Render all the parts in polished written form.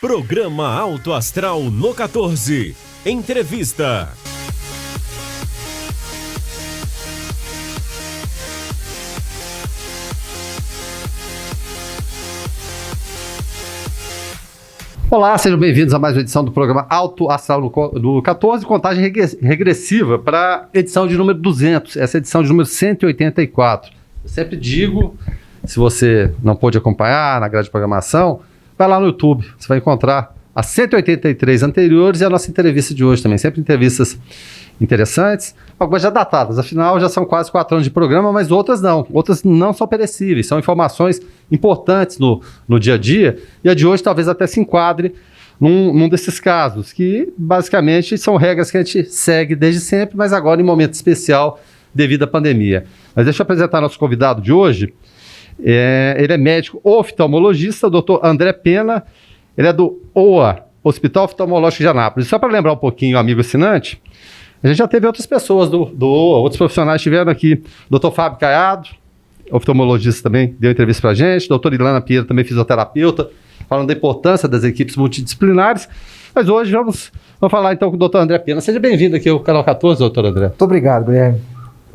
Programa Alto Astral no 14. Entrevista. Olá, sejam bem-vindos a mais uma edição do programa Alto Astral no 14, contagem regressiva para a edição de número 200, essa é a edição de número 184. Eu sempre digo, se você não pôde acompanhar na grade de programação, vai lá no YouTube, você vai encontrar as 183 anteriores e a nossa entrevista de hoje também, sempre entrevistas interessantes, algumas já datadas, afinal já são quase 4 anos de programa, mas outras não são perecíveis, são informações importantes no dia a dia, e a de hoje talvez até se enquadre num desses casos, que basicamente são regras que a gente segue desde sempre, mas agora em momento especial devido à pandemia. Mas deixa eu apresentar nosso convidado de hoje. Ele é médico oftalmologista, o Dr. André Pena, ele é do OA, Hospital Oftalmológico de Anápolis. Só para lembrar um pouquinho o amigo assinante, a gente já teve outras pessoas do OA, outros profissionais estiveram aqui, Dr. Fábio Caiado, oftalmologista também, deu entrevista para a gente, doutora Ilana Pinheiro, também fisioterapeuta, falando da importância das equipes multidisciplinares, mas hoje vamos falar então com o doutor André Pena. Seja bem-vindo aqui ao Canal 14, doutor André. Muito obrigado, Guilherme.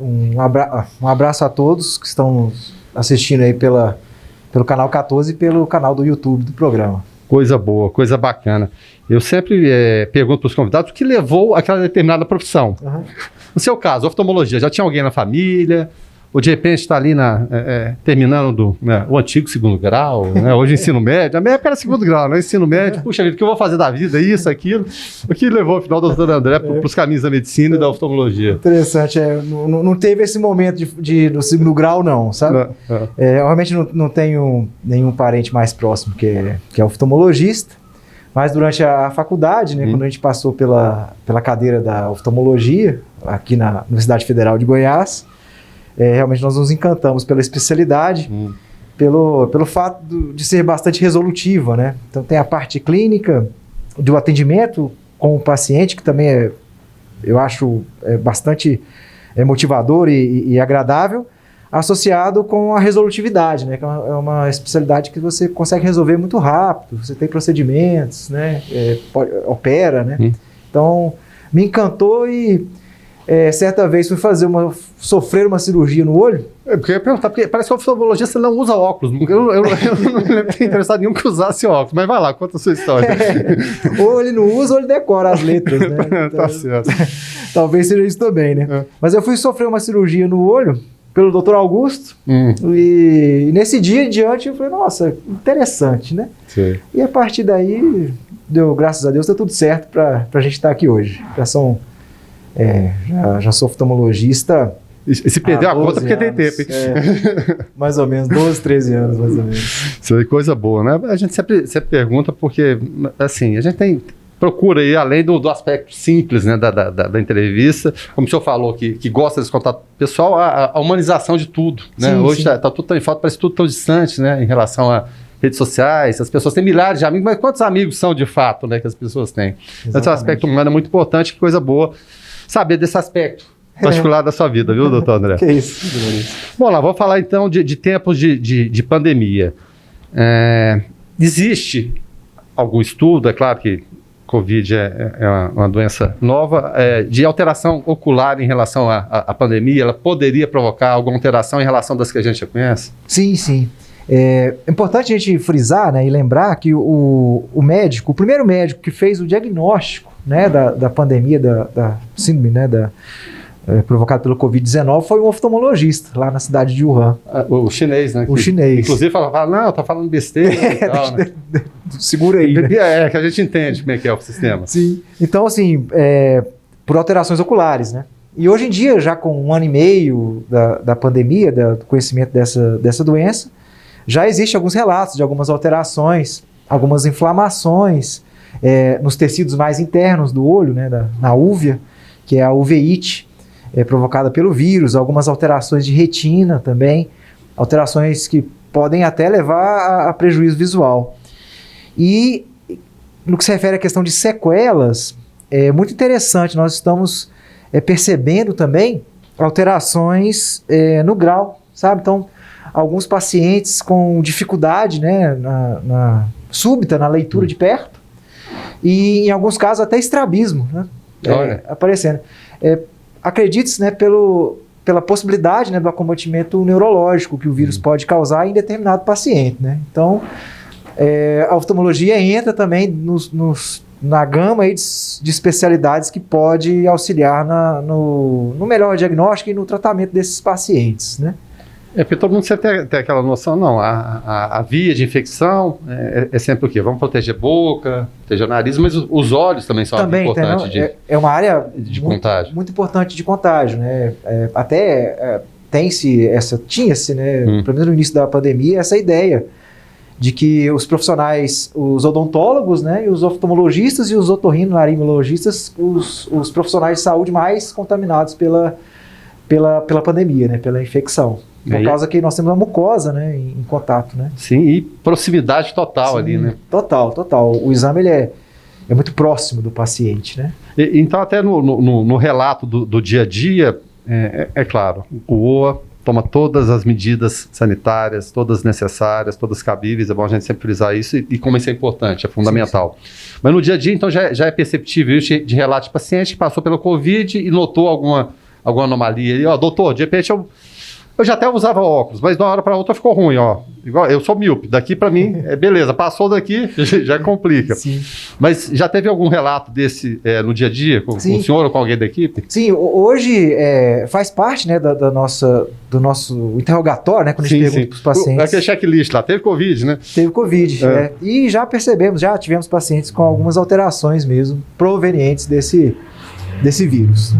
Um abraço a todos que estão assistindo aí pelo Canal 14 e pelo canal do YouTube do programa. Coisa boa, coisa bacana. Eu sempre pergunto para os convidados o que levou àquela determinada profissão. Uhum. No seu caso, oftalmologia, já tinha alguém na família? Ou de repente está ali terminando o antigo segundo grau, né? Hoje ensino médio, a minha época era segundo grau, né? Ensino médio, puxa vida, o que eu vou fazer da vida, isso, aquilo, o que levou ao final o doutor André para os caminhos da medicina e da oftalmologia. Interessante, não teve esse momento do segundo grau não, sabe? Realmente não tenho nenhum parente mais próximo que é oftalmologista, mas durante a faculdade, né, quando a gente passou pela cadeira da oftalmologia, aqui na Universidade Federal de Goiás, realmente nós nos encantamos pela especialidade, pelo fato de ser bastante resolutiva, né? Então tem a parte clínica do atendimento com o paciente, que também eu acho bastante motivador e agradável, associado com a resolutividade, né? Que é uma especialidade que você consegue resolver muito rápido, você tem procedimentos, né? Opera, né? Então me encantou e certa vez fui sofrer uma cirurgia no olho. Porque eu ia perguntar, porque parece que o oftalmologista não usa óculos. Eu não tenho interessado em nenhum que usasse óculos, mas vai lá, conta a sua história. Ou ele não usa ou ele decora as letras, né? Então, tá certo. Talvez seja isso também, né? Mas eu fui sofrer uma cirurgia no olho pelo Dr. Augusto, e nesse dia em diante eu falei, nossa, interessante, né? Sim. E a partir daí, graças a Deus, deu tudo certo para a gente estar aqui hoje. Já sou oftalmologista. E se perder a conta, porque tem tempo. Mais ou menos, 12, 13 anos, mais ou menos. Isso é coisa boa, né? A gente sempre pergunta porque, assim, a gente procura ir além do aspecto simples, né, da entrevista, como o senhor falou, que gosta desse contato pessoal, a humanização de tudo, né? Sim, hoje está tudo tão em falta, parece tudo tão distante, né, em relação a redes sociais, as pessoas têm milhares de amigos, mas quantos amigos são de fato, né, que as pessoas têm? Esse aspecto humano é muito importante, que coisa boa saber desse aspecto particular da sua vida, viu, doutor André? Que isso. Bom, lá, vamos falar então de tempos de pandemia. Existe algum estudo, é claro que Covid é uma doença nova, de alteração ocular em relação à pandemia, ela poderia provocar alguma alteração em relação das que a gente já conhece? Sim, sim. É importante a gente frisar, né, e lembrar que o primeiro médico que fez o diagnóstico, né, da pandemia, da síndrome, né, provocada pelo Covid-19 foi um oftalmologista lá na cidade de Wuhan. O chinês, né? O chinês. Inclusive fala, não, tá falando besteira e tal, né? Segura aí. Né? Que a gente entende como é que é o sistema. Sim. Então, assim, por alterações oculares, né? E hoje em dia, já com 1 ano e meio da pandemia, do conhecimento dessa doença, já existem alguns relatos de algumas alterações, algumas inflamações nos tecidos mais internos do olho, né, na úvea, que é a uveíte, provocada pelo vírus, algumas alterações de retina também, alterações que podem até levar a prejuízo visual. E no que se refere à questão de sequelas, é muito interessante, nós estamos percebendo também alterações no grau, sabe? Então, alguns pacientes com dificuldade, né, súbita na leitura de perto, e em alguns casos até estrabismo, né? Aparecendo. Acredite-se, né, pela possibilidade, né, do acometimento neurológico que o vírus pode causar em determinado paciente, né? Então, a oftalmologia entra também na gama aí de especialidades que pode auxiliar no melhor diagnóstico e no tratamento desses pacientes, né? Porque todo mundo sempre tem aquela noção, não, a via de infecção é sempre o quê? Vamos proteger a boca, proteger o nariz, mas os olhos também são algo importante. É uma área de contágio. Muito importante de contágio, né? Tinha-se, né, pelo menos no início da pandemia, essa ideia de que os profissionais, os odontólogos, né, e os oftalmologistas e os otorrinolaringologistas, os profissionais de saúde mais contaminados pela pandemia, né, pela infecção. Por causa que nós temos uma mucosa, né, em contato, né? Sim, e proximidade total. Sim, ali, né? Total. O exame, ele é muito próximo do paciente, né? Então, até no relato do dia a dia, é claro, o OA toma todas as medidas sanitárias, todas necessárias, todas cabíveis, é bom a gente sempre frisar isso, e como isso é importante, é fundamental. Sim. Mas no dia a dia, então, já é perceptível isso de relato de paciente que passou pelo Covid e notou alguma anomalia. E, doutor, de repente eu já até usava óculos, mas de uma hora para outra ficou ruim, Igual, eu sou míope, daqui para mim beleza, passou daqui, já complica. Sim. Mas já teve algum relato desse no dia a dia, com o senhor ou com alguém da equipe? Sim, hoje faz parte, né, do nosso interrogatório, né, quando a gente pergunta para os pacientes. Aquele checklist lá, teve Covid, né? Teve Covid, e já tivemos pacientes com algumas alterações mesmo, provenientes desse vírus.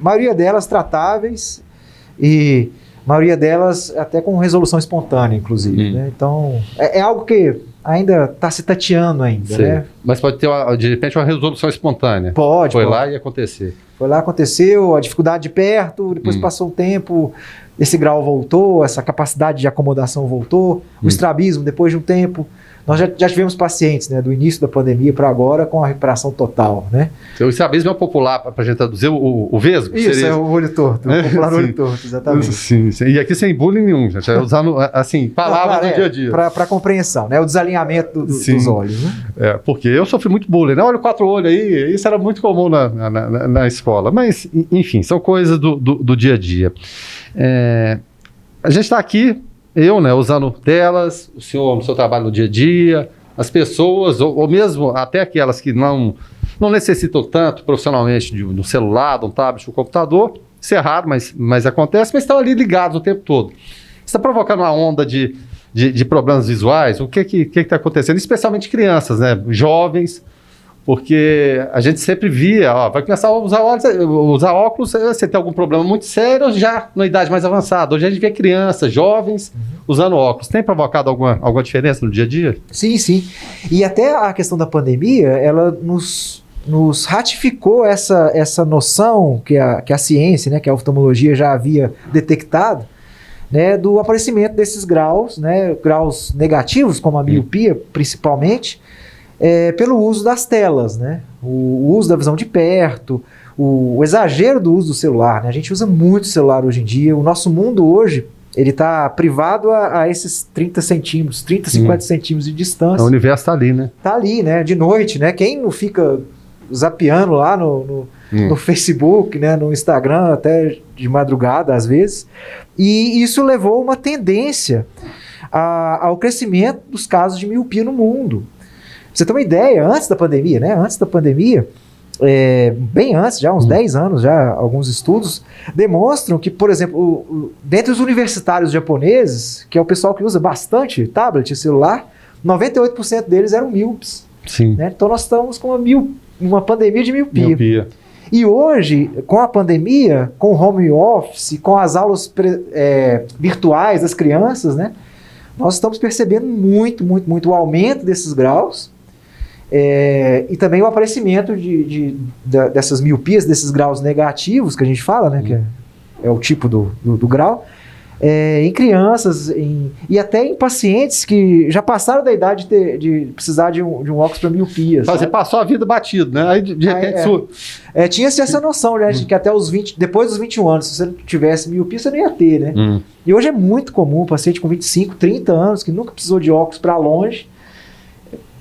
Maioria delas tratáveis, e a maioria delas até com resolução espontânea, inclusive. Né? Então, é algo que ainda está se tateando ainda. Né? Mas pode ter, de repente, uma resolução espontânea. Pode. Foi lá e acontecer. Foi lá, aconteceu, a dificuldade de perto, depois passou um tempo, esse grau voltou, essa capacidade de acomodação voltou, o estrabismo depois de um tempo. Nós já tivemos pacientes, né, do início da pandemia para agora com a recuperação total, né? O estrabismo é popular, para a gente traduzir, o vesgo? Isso, seria... o olho torto, o popular olho torto, exatamente. Sim. E aqui sem bullying nenhum, gente, usando, assim, palavras do dia a dia. Para compreensão, né, o desalinhamento dos olhos, né? Porque eu sofri muito bullying, né? Olha o 4 olhos aí, isso era muito comum na escola, mas, enfim, são coisas do dia a dia. A gente está aqui, eu, né, usando telas, o senhor no seu trabalho no dia a dia, as pessoas, ou mesmo até aquelas que não necessitam tanto profissionalmente do celular, de um tablet, do computador, isso é raro, mas acontece, mas estão ali ligados o tempo todo. Isso está provocando uma onda de problemas visuais. O que está acontecendo? Especialmente crianças, né, jovens, porque a gente sempre via, vai começar a usar óculos, você tem algum problema muito sério, já na idade mais avançada. Hoje a gente vê crianças, jovens, usando óculos. Tem provocado alguma diferença no dia a dia? Sim. E até a questão da pandemia, ela nos ratificou essa noção que a ciência, né, que a oftalmologia já havia detectado, né, do aparecimento desses graus, né, graus negativos, como a miopia, principalmente, pelo uso das telas, né? O uso da visão de perto, o exagero do uso do celular, né? A gente usa muito celular hoje em dia. O nosso mundo hoje, ele está privado a esses 30 centímetros, 50 centímetros de distância. O universo está ali, né? Está ali, né? De noite, né? Quem não fica zapeando lá no Facebook, né? No Instagram, até de madrugada, às vezes. E isso levou uma tendência ao crescimento dos casos de miopia no mundo. Pra você ter uma ideia, antes da pandemia, bem antes, já uns 10 anos, já alguns estudos demonstram que, por exemplo, dentre os universitários japoneses, que é o pessoal que usa bastante tablet e celular, 98% deles eram míopes. Sim. Né? Então nós estamos com uma pandemia de miopia. E hoje, com a pandemia, com o home office, com as aulas virtuais das crianças, né, nós estamos percebendo muito o aumento desses graus. E também o aparecimento dessas miopias, desses graus negativos que a gente fala, né, que é o tipo do grau, em crianças e até em pacientes que já passaram da idade de precisar de um óculos para miopia. Você passou a vida batido, né? Aí de repente... Tinha-se essa noção, né, de que até depois dos 21 anos, se você não tivesse miopia, você não ia ter, né? E hoje é muito comum um paciente com 25, 30 anos, que nunca precisou de óculos para longe,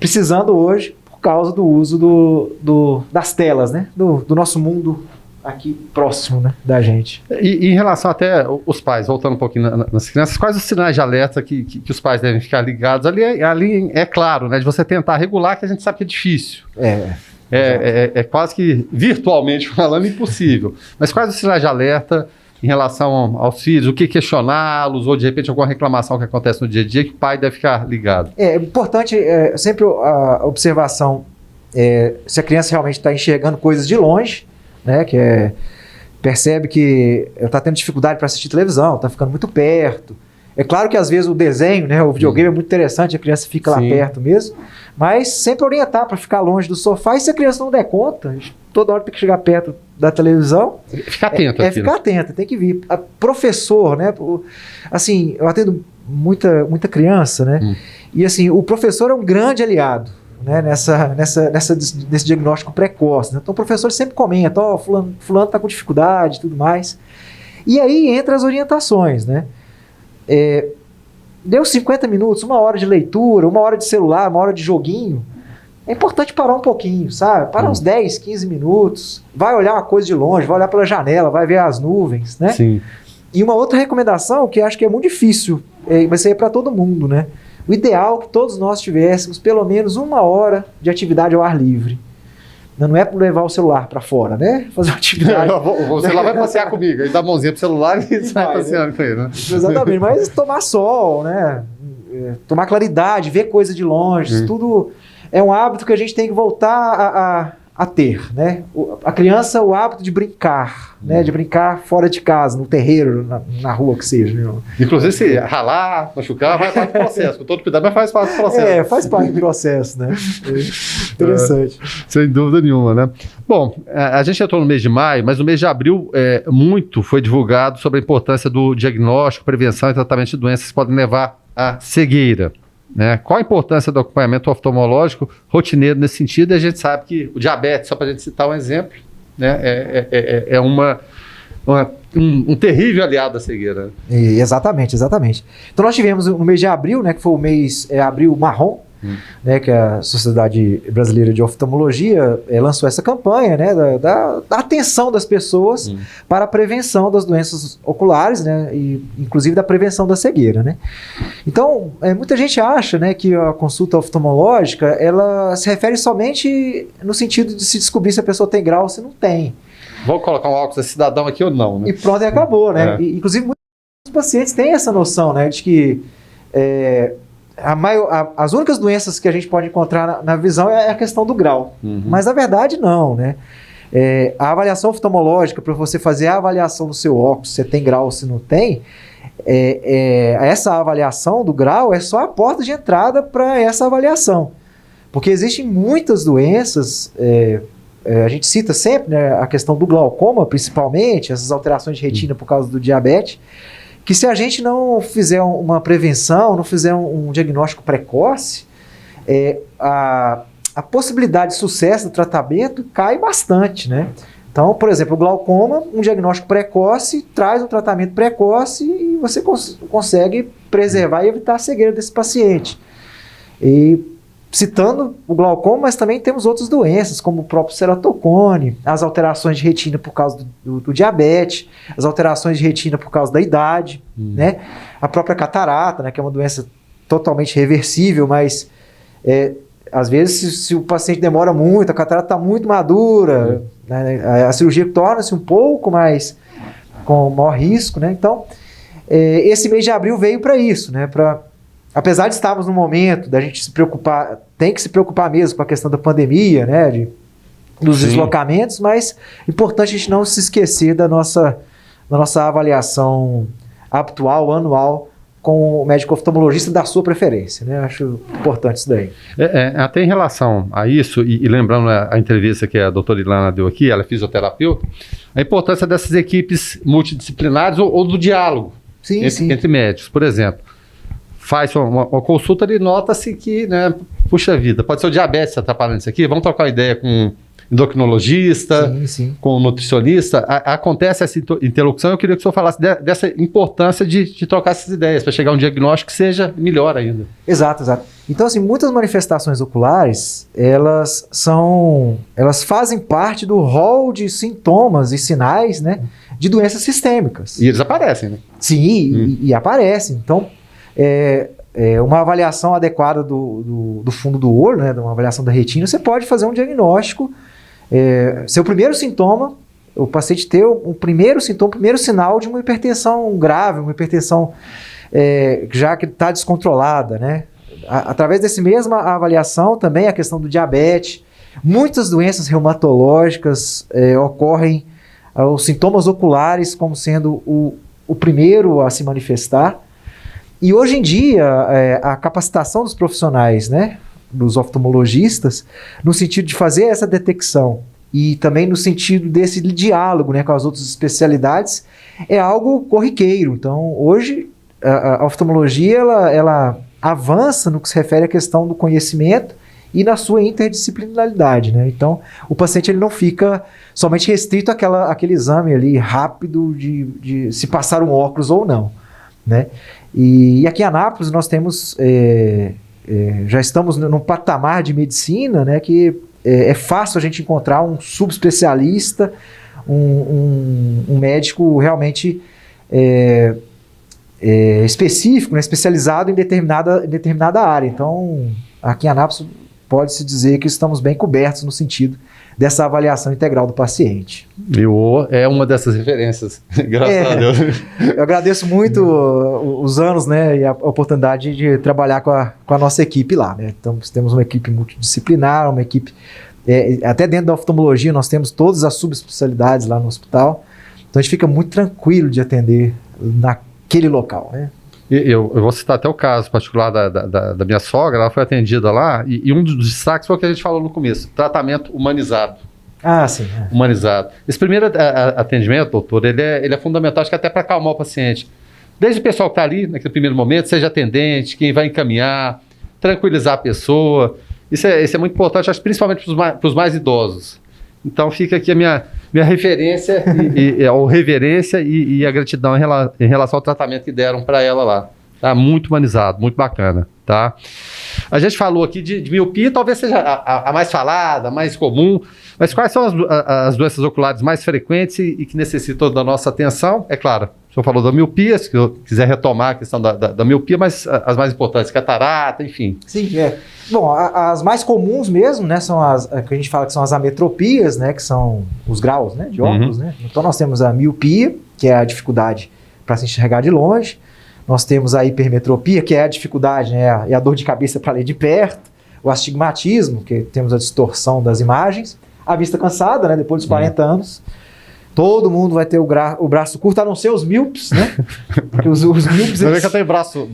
precisando hoje, por causa do uso das telas, né? Do nosso mundo aqui próximo, né, da gente. E em relação até os pais, voltando um pouquinho nas crianças, quais os sinais de alerta que os pais devem ficar ligados? Ali é claro, né, de você tentar regular, que a gente sabe que é difícil. É quase que, virtualmente falando, impossível. Mas quais os sinais de alerta em relação aos filhos? O que questioná-los? Ou, de repente, alguma reclamação que acontece no dia a dia que o pai deve ficar ligado? É importante sempre a observação, se a criança realmente está enxergando coisas de longe, né, percebe que está tendo dificuldade para assistir televisão, está ficando muito perto. É claro que às vezes o desenho, né, o videogame é muito interessante, a criança fica lá perto mesmo, mas sempre orientar para ficar longe do sofá, e se a criança não der conta, toda hora tem que chegar perto da televisão. Ficar atento. Ficar atento, tem que vir. Professor, né, assim, eu atendo muita criança, né, e assim, o professor é um grande aliado, né, nesse diagnóstico precoce, né? Então o professor sempre comenta, fulano está com dificuldade e tudo mais. E aí entra as orientações, né? Deu 50 minutos, 1 hora de leitura, 1 hora de celular, 1 hora de joguinho. É importante parar um pouquinho, sabe? Parar uns 10, 15 minutos, vai olhar uma coisa de longe, vai olhar pela janela, vai ver as nuvens, né? Sim. E uma outra recomendação que acho que é muito difícil, vai ser para todo mundo, né? O ideal é que todos nós tivéssemos pelo menos 1 hora de atividade ao ar livre. Não é para levar o celular para fora, né? Fazer uma atividade. O celular vai passear comigo, ele dá a mãozinha pro celular e sai passeando com ele, né? Exatamente, mas tomar sol, né? Tomar claridade, ver coisa de longe, isso tudo é um hábito que a gente tem que voltar a ter, né? A criança, o hábito de brincar, né? De brincar fora de casa, no terreiro, na rua, que seja. Né? Inclusive, se ralar, machucar, vai parte do processo, com todo cuidado, mas faz parte do processo. Faz parte do processo, né? Interessante. Sem dúvida nenhuma, né? Bom, a gente entrou no mês de maio, mas no mês de abril, muito foi divulgado sobre a importância do diagnóstico, prevenção e tratamento de doenças que podem levar à cegueira. Né? Qual a importância do acompanhamento oftalmológico rotineiro nesse sentido? E a gente sabe que o diabetes, só para a gente citar um exemplo, né? é um terrível aliado da cegueira. Exatamente. Então nós tivemos no mês de abril, né, que foi o mês abril marrom, né, que a Sociedade Brasileira de Oftalmologia lançou essa campanha, né, da atenção das pessoas para a prevenção das doenças oculares, né, e inclusive da prevenção da cegueira, né. Então, muita gente acha, né, que a consulta oftalmológica ela se refere somente no sentido de se descobrir se a pessoa tem grau ou se não tem. Vou colocar um óculos de cidadão aqui ou não, né? E pronto, e acabou, né? E, inclusive, muitos pacientes têm essa noção, né, de que as únicas doenças que a gente pode encontrar na visão é a questão do grau. Mas, na verdade, não, né? A avaliação oftalmológica, para você fazer a avaliação do seu óculos, se tem grau ou se não tem, essa avaliação do grau é só a porta de entrada para essa avaliação. Porque existem muitas doenças, a gente cita sempre, né, a questão do glaucoma, principalmente, essas alterações de retina por causa do diabetes, que se a gente não fizer uma prevenção, não fizer um diagnóstico precoce, a possibilidade de sucesso do tratamento cai bastante, né? Então, por exemplo, o glaucoma, um diagnóstico precoce traz um tratamento precoce e você consegue preservar e evitar a cegueira desse paciente. E citando o glaucoma, mas também temos outras doenças, como o próprio ceratocone, as alterações de retina por causa do diabetes, as alterações de retina por causa da idade, né? A própria catarata, né, que é uma doença totalmente reversível, mas às vezes se o paciente demora muito, a catarata está muito madura, né, a cirurgia torna-se um pouco mais com maior risco, né? Então, esse mês de abril veio para isso, né? Apesar de estarmos no momento da gente se preocupar, tem que se preocupar mesmo com a questão da pandemia, né, dos deslocamentos, mas é importante a gente não se esquecer da nossa avaliação habitual, anual, com o médico oftalmologista da sua preferência, né? Acho importante isso daí. Até em relação a isso, e lembrando a entrevista que a doutora Ilana deu aqui, ela é fisioterapeuta, a importância dessas equipes multidisciplinares ou do diálogo entre médicos, por exemplo. Faz uma consulta ali, nota-se que, né, puxa vida, pode ser o diabetes atrapalhando isso aqui, vamos trocar uma ideia com endocrinologista, sim. com nutricionista, acontece essa interlocução. Eu queria que o senhor falasse dessa importância de trocar essas ideias, para chegar a um diagnóstico que seja melhor ainda. Exato. Então, assim, muitas manifestações oculares, elas fazem parte do rol de sintomas e sinais, né, de doenças sistêmicas. E eles aparecem, né? Sim, e aparecem. Então, uma avaliação adequada do fundo do olho, né, uma avaliação da retina, você pode fazer um diagnóstico. Seu primeiro sintoma, o paciente ter o primeiro sintoma, o primeiro sinal de uma hipertensão grave, uma hipertensão já que está descontrolada, né? Através dessa mesma avaliação, também a questão do diabetes. Muitas doenças reumatológicas ocorrem os sintomas oculares como sendo o primeiro a se manifestar. E hoje em dia, a capacitação dos profissionais, né, dos oftalmologistas, no sentido de fazer essa detecção e também no sentido desse diálogo, né, com as outras especialidades, é algo corriqueiro. Então, hoje, a oftalmologia ela avança no que se refere à questão do conhecimento e na sua interdisciplinaridade, né? Então, o paciente ele não fica somente restrito àquele exame ali rápido de se passar um óculos ou não, né? E aqui em Anápolis nós temos, já estamos num patamar de medicina, né, que é fácil a gente encontrar um subespecialista, um médico realmente específico, né, especializado em determinada área. Então, aqui em Anápolis pode-se dizer que estamos bem cobertos no sentido dessa avaliação integral do paciente. E o é uma dessas referências, graças a Deus. Eu agradeço muito os anos, né, e a oportunidade de trabalhar com a nossa equipe lá, né? Então, temos uma equipe multidisciplinar, uma equipe, até dentro da oftalmologia, nós temos todas as subespecialidades lá no hospital. Então, a gente fica muito tranquilo de atender naquele local, né? Eu vou citar até o caso particular da minha sogra. Ela foi atendida lá e um dos destaques foi o que a gente falou no começo, tratamento humanizado. Ah, sim. Humanizado. Esse primeiro atendimento, doutor, ele é fundamental, acho que até para acalmar o paciente. Desde o pessoal que está ali, naquele primeiro momento, seja atendente, quem vai encaminhar, tranquilizar a pessoa. Isso é muito importante, acho, principalmente para os mais idosos. Então fica aqui a minha referência, a reverência e a gratidão em relação ao tratamento que deram para ela lá. Tá? Muito humanizado, muito bacana. Tá? A gente falou aqui de miopia, talvez seja a mais falada, a mais comum, mas quais são as doenças oculares mais frequentes e que necessitam da nossa atenção? É claro, o senhor falou da miopia, se eu quiser retomar a questão da miopia, mas as mais importantes, catarata, enfim. Sim, Bom, as mais comuns mesmo, né, são as que a gente fala que são as ametropias, né, que são os graus, né, de óculos, né? Então nós temos a miopia, que é a dificuldade para se enxergar de longe. Nós temos a hipermetropia, que é a dificuldade, né, e a dor de cabeça para ler de perto. O astigmatismo, que temos a distorção das imagens. A vista cansada, né, depois dos 40 anos. Todo mundo vai ter o braço curto, a não ser os míopes, né? Porque os míopes... Você vê que eu tenho braço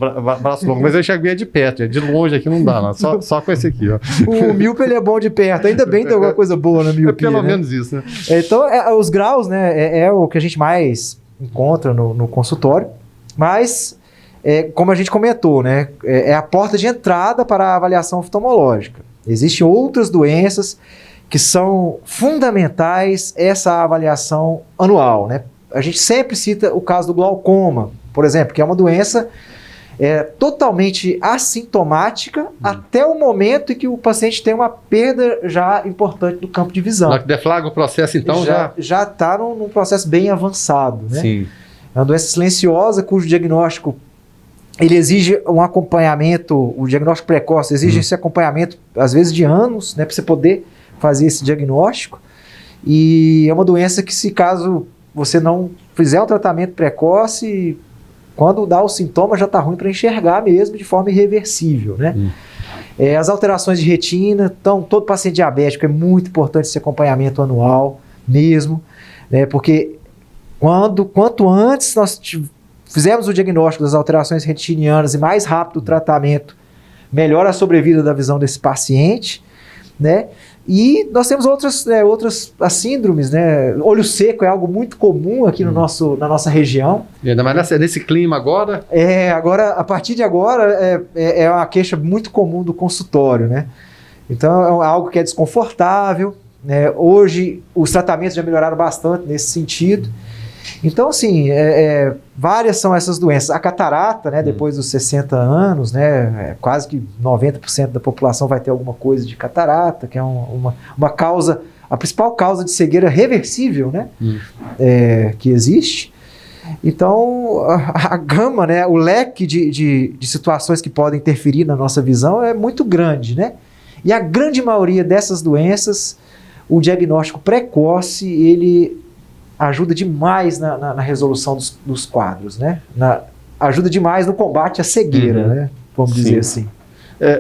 longo, mas eu enxergo bem de perto. De longe aqui não dá, não. Só com esse aqui, ó. O míope, ele é bom de perto. Ainda bem que tem alguma coisa boa na miopia, pelo né? menos isso, né? Então, os graus, né, é o que a gente mais encontra no consultório. Mas, como a gente comentou, né, é a porta de entrada para a avaliação oftalmológica. Existem outras doenças que são fundamentais essa avaliação anual, né? A gente sempre cita o caso do glaucoma, por exemplo, que é uma doença totalmente assintomática até o momento em que o paciente tem uma perda já importante do campo de visão. Na que deflagra o processo, então, já está num processo bem avançado, né? Sim. É uma doença silenciosa cujo diagnóstico ele exige um acompanhamento, o diagnóstico precoce exige esse acompanhamento, às vezes de anos, né, para você poder fazer esse diagnóstico. E é uma doença que, se caso você não fizer o tratamento precoce, quando dá o sintoma já está ruim para enxergar mesmo de forma irreversível, né? As alterações de retina, então todo paciente diabético é muito importante esse acompanhamento anual mesmo, né? Porque quanto antes nós fizermos o diagnóstico das alterações retinianas e mais rápido o tratamento, melhor a sobrevida da visão desse paciente, né? E nós temos outras as síndromes, né? Olho seco é algo muito comum aqui na nossa região. E ainda mais nesse clima agora? Agora, a partir de agora, é uma queixa muito comum do consultório, né? Então, é algo que é desconfortável, né? Hoje, os tratamentos já melhoraram bastante nesse sentido. Então, assim, várias são essas doenças. A catarata, né, depois dos 60 anos, né, quase que 90% da população vai ter alguma coisa de catarata, que é uma causa, a principal causa de cegueira reversível, né, que existe. Então, a gama, né, o leque de situações que podem interferir na nossa visão é muito grande, né? E a grande maioria dessas doenças, o diagnóstico precoce, ele ajuda demais na resolução dos quadros, né? Ajuda demais no combate à cegueira, né? Vamos dizer assim.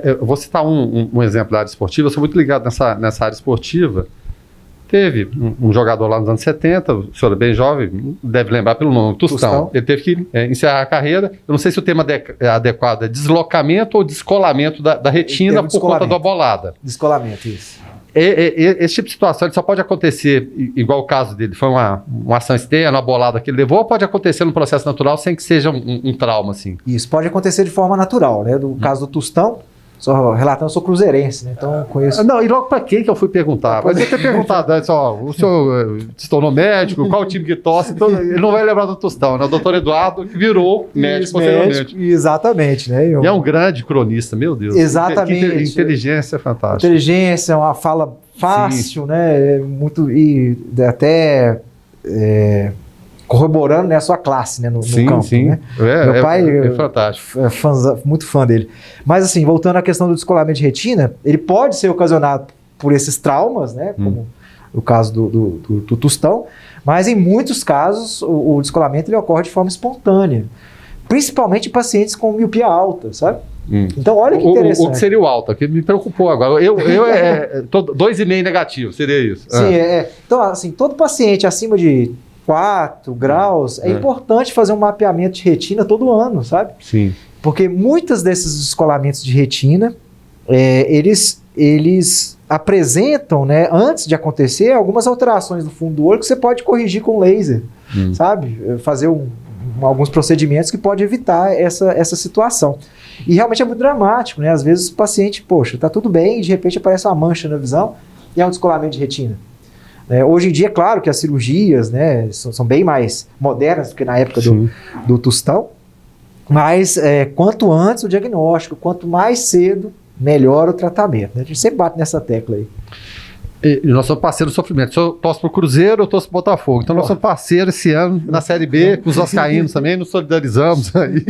Eu vou citar um exemplo da área esportiva. Eu sou muito ligado nessa área esportiva. Teve um jogador lá nos anos 70, o senhor é bem jovem, deve lembrar pelo nome, Tostão. Ele teve que encerrar a carreira. Eu não sei se o termo adequado é deslocamento ou descolamento da retina por conta da bolada. Descolamento, isso. Esse tipo de situação ele só pode acontecer, igual o caso dele, foi uma ação externa, uma bolada que ele levou, ou pode acontecer no processo natural sem que seja um trauma, assim? Isso, pode acontecer de forma natural, né? No caso do Tostão, só relatando, eu sou cruzeirense, né? Então conheço. Não, e logo para quem que eu fui perguntar? Mas eu ter perguntado antes, o senhor se tornou médico, qual o time que torce, então ele não vai lembrar do Tostão, né? O doutor Eduardo, que virou médico posteriormente. Exatamente, né? E é um grande cronista, meu Deus. Exatamente. Inteligência fantástica. Inteligência, uma fala fácil, né? Muito, e até corroborando, né, a sua classe, né, no campo. Sim. Né? Meu pai é fantástico. Muito fã dele. Mas assim, voltando à questão do descolamento de retina, ele pode ser ocasionado por esses traumas, né, como o caso do Tostão, mas em muitos casos o descolamento ele ocorre de forma espontânea, principalmente em pacientes com miopia alta, sabe? Então, olha que interessante. O que seria o alta, que me preocupou agora. Eu 2,5 negativo, seria isso. Sim, então, assim, todo paciente acima de 4 graus, é importante fazer um mapeamento de retina todo ano, sabe? Sim. Porque muitos desses descolamentos de retina, eles apresentam, né, antes de acontecer, algumas alterações no fundo do olho que você pode corrigir com laser, sabe? Fazer alguns procedimentos que podem evitar essa situação. E realmente é muito dramático, né? Às vezes o paciente, poxa, tá tudo bem e de repente aparece uma mancha na visão e é um descolamento de retina. Hoje em dia, é claro que as cirurgias, né, são bem mais modernas do que na época do Tostão, mas quanto antes o diagnóstico, quanto mais cedo, melhor o tratamento. Né? A gente sempre bate nessa tecla aí. E nós somos parceiros do sofrimento. Eu torço pro Cruzeiro, eu torço pro Botafogo. Então nós somos parceiros esse ano na Série B, com os vascaínos também, nos solidarizamos aí.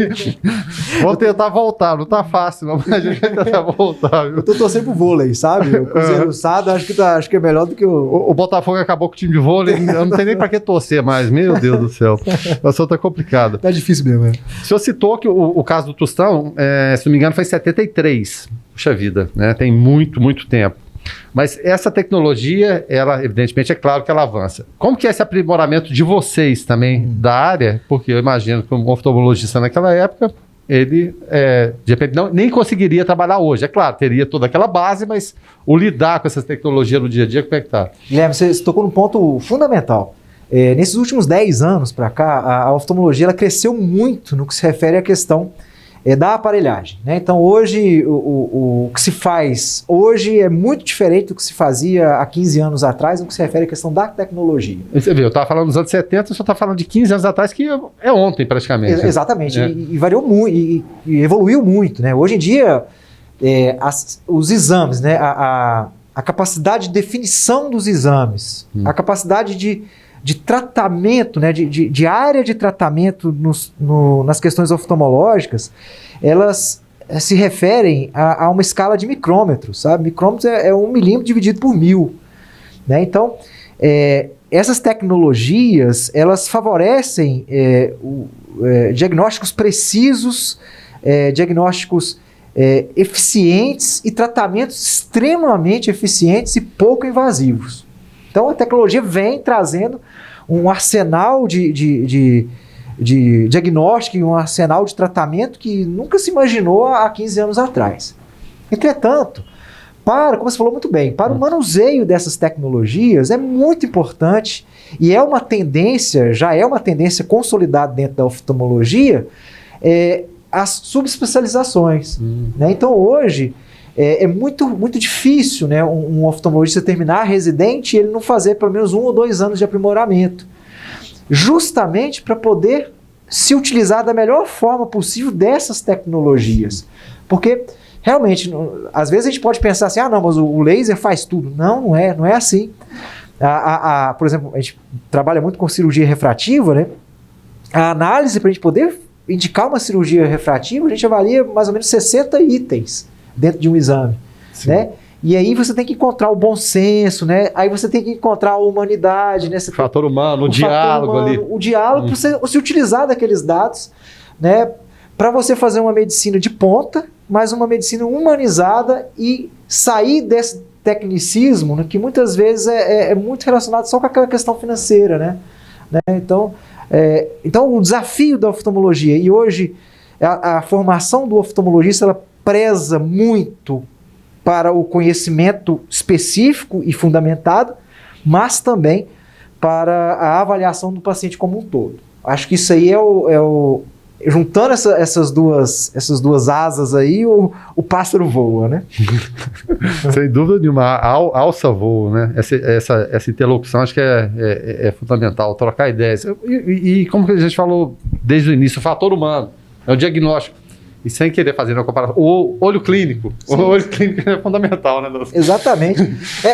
Vamos tentar voltar, não tá fácil, mas a gente vai tentar voltar. Viu? Eu tô torcendo pro vôlei, sabe? O Cruzeiro Sado, acho que é melhor do que o Botafogo acabou com o time de vôlei, eu não tenho nem pra que torcer mais, meu Deus do céu. A situação tá complicada. Tá difícil mesmo, né? O senhor citou que o caso do Tostão, se não me engano, foi em 73. Puxa vida, né? Tem muito, muito tempo. Mas essa tecnologia, ela, evidentemente, é claro que ela avança. Como que é esse aprimoramento de vocês também da área? Porque eu imagino que um oftalmologista naquela época, ele, de repente, nem conseguiria trabalhar hoje. É claro, teria toda aquela base, mas o lidar com essas tecnologias no dia a dia, como é que está? Guilherme, você tocou num ponto fundamental. Nesses últimos 10 anos para cá, a oftalmologia ela cresceu muito no que se refere à questão da aparelhagem. Né? Então, hoje, o que se faz hoje é muito diferente do que se fazia há 15 anos atrás, no que se refere à questão da tecnologia. Você viu, eu estava falando dos anos 70, você está falando de 15 anos atrás, que é ontem praticamente. Exatamente, e variou muito, e evoluiu muito. Né? Hoje em dia, os exames, né? a capacidade de definição dos exames, a capacidade de tratamento, né, de área de tratamento nas questões oftalmológicas, elas se referem a uma escala de micrômetros, sabe? Micrômetros é 1 milímetro dividido por 1000. Né? Então, essas tecnologias, elas favorecem diagnósticos precisos, diagnósticos eficientes e tratamentos extremamente eficientes e pouco invasivos. Então, a tecnologia vem trazendo um arsenal de diagnóstico e um arsenal de tratamento que nunca se imaginou há 15 anos atrás. Entretanto, como você falou muito bem, para o manuseio dessas tecnologias é muito importante e já é uma tendência consolidada dentro da oftalmologia, as subespecializações. Né? Então, hoje, é muito difícil, né, um oftalmologista terminar residente e ele não fazer pelo menos 1 ou 2 anos de aprimoramento. Justamente para poder se utilizar da melhor forma possível dessas tecnologias. Porque, realmente, às vezes a gente pode pensar assim, não, mas o laser faz tudo. Não é assim. Por exemplo, a gente trabalha muito com cirurgia refrativa, né? A análise, para a gente poder indicar uma cirurgia refrativa, a gente avalia mais ou menos 60 itens dentro de um exame, né? E aí você tem que encontrar o bom senso, né? Aí você tem que encontrar a humanidade, né? O fator humano, o diálogo ali. O diálogo para você se utilizar daqueles dados, né? Para você fazer uma medicina de ponta, mas uma medicina humanizada e sair desse tecnicismo, né? Que muitas vezes é muito relacionado só com aquela questão financeira, né? Então o desafio da oftalmologia, e hoje a formação do oftalmologista, ela preza muito para o conhecimento específico e fundamentado, mas também para a avaliação do paciente como um todo. Acho que isso aí juntando essas duas asas aí, o pássaro voa, né? Sem dúvida nenhuma, alça voa, né? Essa interlocução acho que é fundamental, trocar ideias. E como a gente falou desde o início, o fator humano, é o diagnóstico. E sem querer fazer uma comparação. O olho clínico. Sim. O olho clínico é fundamental, né? Exatamente.